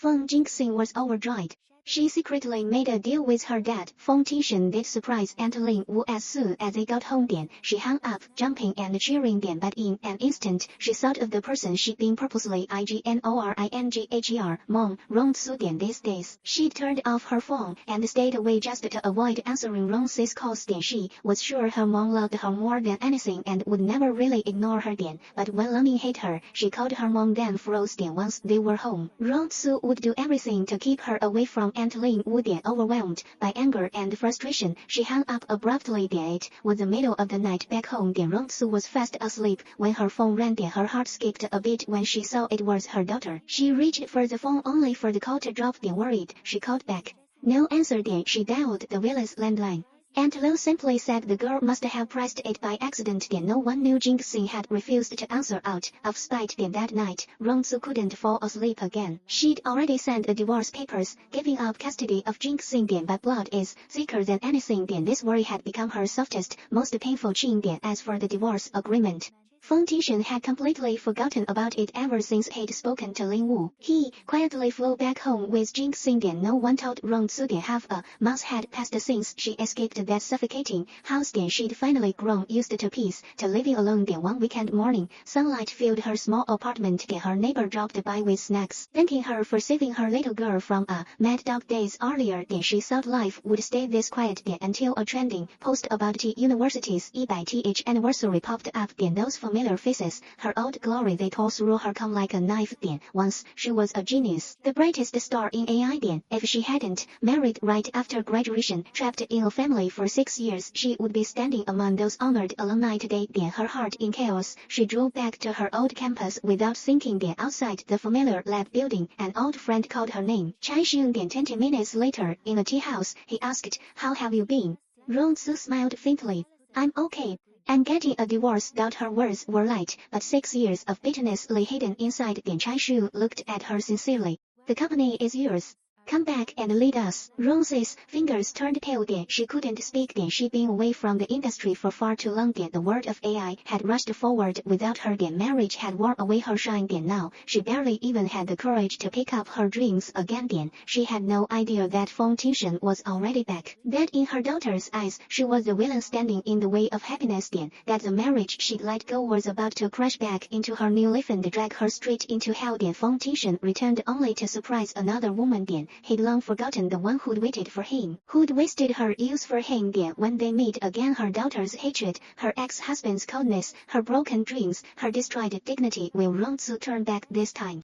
Feng Jingxing was overjoyed. She secretly made a deal with her dad. Feng Tingshen did surprise Aunt Lin Wu as soon as they got home. She hung up, jumping and cheering. But in an instant, she thought of the person she'd been purposely ignoring. Mom, Rongsu. These days, she turned off her phone and stayed away just to avoid answering Rongsu's calls. She was sure her mom loved her more than anything and would never really ignore her. But when Lemming hit her, she called her mom then froze. Once they were home, Rongsu would do everything to keep her away from Aunt Lin Wu. Overwhelmed by anger and frustration, she hung up abruptly. It was the middle of the night back home. Rongsu was fast asleep when her phone rang. Her heart skipped a bit when she saw it was her daughter. She reached for the phone only for the call to drop. Worried, she called back. No answer. She dialed the villa's landline. Aunt Liu simply said the girl must have pressed it by accident. No one knew Jingxing had refused to answer out of spite. That night, Rongsu couldn't fall asleep again. She'd already sent the divorce papers, giving up custody of Jingxing. But blood is thicker than anything. This worry had become her softest, most painful chain. As for the divorce agreement, Feng Tingshen had completely forgotten about it ever since he'd spoken to Lin Wu. He quietly flew back home with Jingxing. No one told Rongsu. Half a month had passed since she escaped that suffocating house. She'd finally grown used to peace, to living alone. One weekend morning, sunlight filled her small apartment. Her neighbor dropped by with snacks, thanking her for saving her little girl from a mad dog days earlier. She thought life would stay this quiet until a trending post about T University's EBITH anniversary popped up. Those familiar faces, her old glory, they tore through her calm like a knife. Once she was a genius, the brightest star in AI. If she hadn't married right after graduation, trapped in a family for 6 years, she would be standing among those honored alumni today. Her heart in chaos, she drove back to her old campus without thinking. Outside the familiar lab building, an old friend called her name. Chai Xun. 20 minutes later, in a tea house, he asked, "How have you been?" Rongsu smiled faintly. "I'm okay. I'm getting a divorce." Her words were light, but 6 years of bitterness lay hidden inside. Chai Xun looked at her sincerely. "The company is yours. Come back and lead us." Rongsu's fingers turned pale. She couldn't speak. She'd been away from the industry for far too long. The world of AI had rushed forward without her. Marriage had worn away her shine. Now, she barely even had the courage to pick up her dreams again. She had no idea that Feng Tingshen was already back. That in her daughter's eyes, she was the villain standing in the way of happiness. That the marriage she'd let go was about to crash back into her new life and drag her straight into hell. Feng Tingshen returned only to surprise another woman. He'd long forgotten the one who'd waited for him, who'd wasted her youth for him. When they meet again, her daughter's hatred, her ex-husband's coldness, her broken dreams, her destroyed dignity. Will Rongsu turn back this time?